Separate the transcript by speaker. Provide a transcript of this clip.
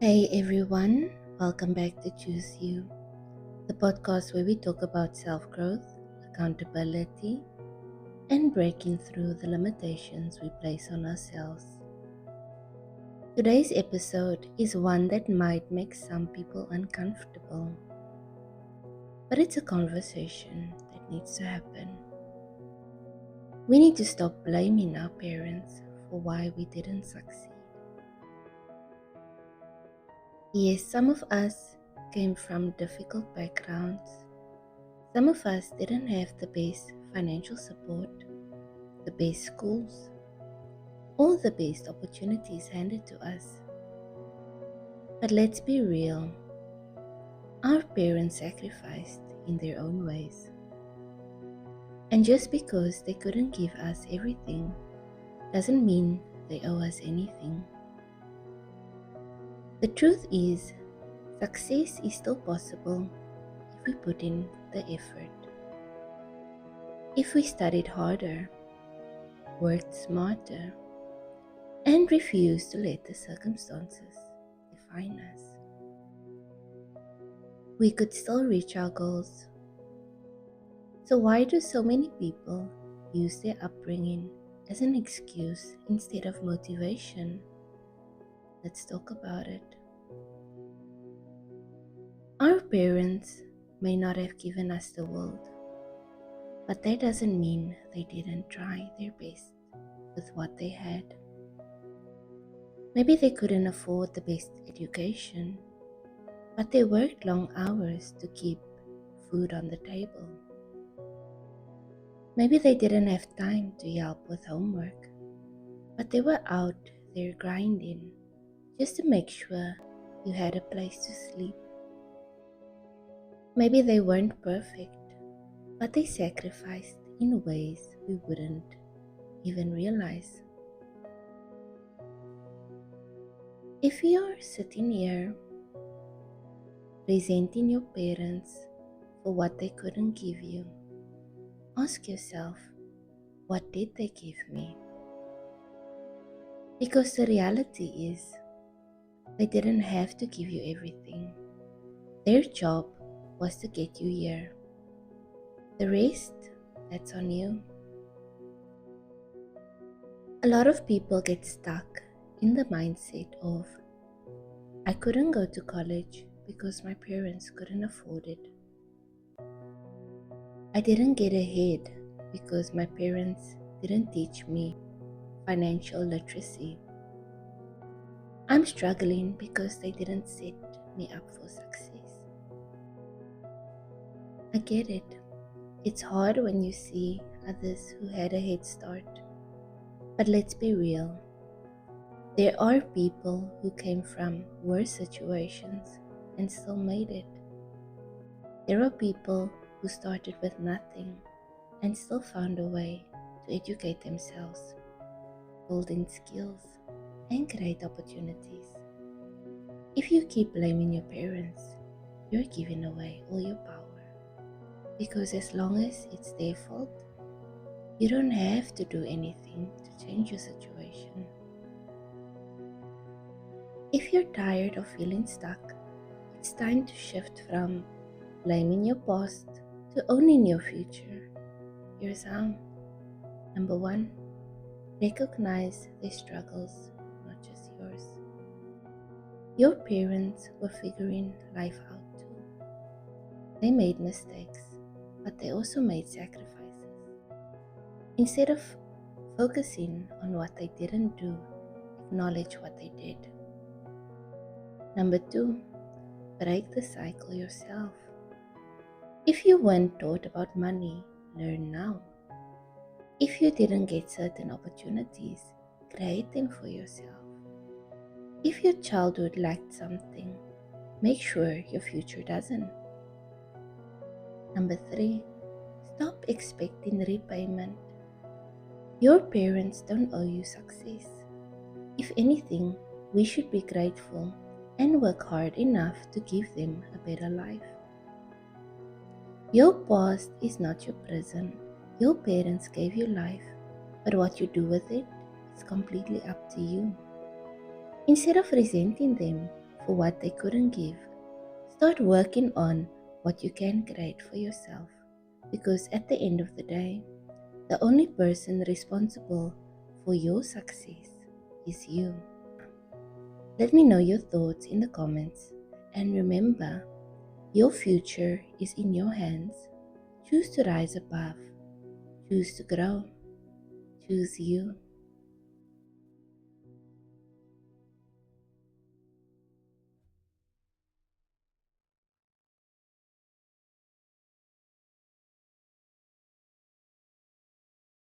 Speaker 1: Hey everyone, welcome back to Choose You, the podcast where we talk about self growth, accountability, and breaking through the limitations we place on ourselves. Today's episode is one that might make some people uncomfortable, but it's a conversation that needs to happen. We need to stop blaming our parents for why we didn't succeed. Yes, some of us came from difficult backgrounds. Some of us didn't have the best financial support, the best schools, or the best opportunities handed to us. But let's be real, our parents sacrificed in their own ways. And just because they couldn't give us everything doesn't mean they owe us anything. The truth is, success is still possible if we put in the effort. If we studied harder, worked smarter, and refused to let the circumstances define us, we could still reach our goals. So why do so many people use their upbringing as an excuse instead of motivation? Let's talk about it. Our parents may not have given us the world, but that doesn't mean they didn't try their best with what they had. Maybe they couldn't afford the best education, but they worked long hours to keep food on the table. Maybe they didn't have time to help with homework, but they were out there grinding just to make sure you had a place to sleep. Maybe they weren't perfect, but they sacrificed in ways we wouldn't even realize. If you're sitting here resenting your parents for what they couldn't give you, ask yourself, what did they give me? Because the reality is, they didn't have to give you everything. Their job was to get you here. The rest, that's on you. A lot of people get stuck in the mindset of, I couldn't go to college because my parents couldn't afford it. I didn't get ahead because my parents didn't teach me financial literacy. I'm struggling because they didn't set me up for success. I get it. It's hard when you see others who had a head start. But let's be real. There are people who came from worse situations and still made it. There are people who started with nothing and still found a way to educate themselves, building skills, and create opportunities. If you keep blaming your parents, you're giving away all your power. Because as long as it's their fault, you don't have to do anything to change your situation. If you're tired of feeling stuck, it's time to shift from blaming your past to owning your future. Here's how. Number 1, recognize their struggles, not just yours. Your parents were figuring life out too. They made mistakes, but they also made sacrifices. Instead of focusing on what they didn't do, acknowledge what they did. Number 2, break the cycle yourself. If you weren't taught about money, learn now. If you didn't get certain opportunities, create them for yourself. If your childhood lacked something, make sure your future doesn't. Number 3, stop expecting repayment. Your parents don't owe you success. If anything, we should be grateful and work hard enough to give them a better life. Your past is not your prison. Your parents gave you life, but what you do with it is completely up to you. Instead of resenting them for what they couldn't give. Start working on what you can create for yourself, because at the end of the day, the only person responsible for your success is you. Let me know your thoughts in the comments, and remember, your future is in your hands. Choose to rise above, choose to grow, choose you.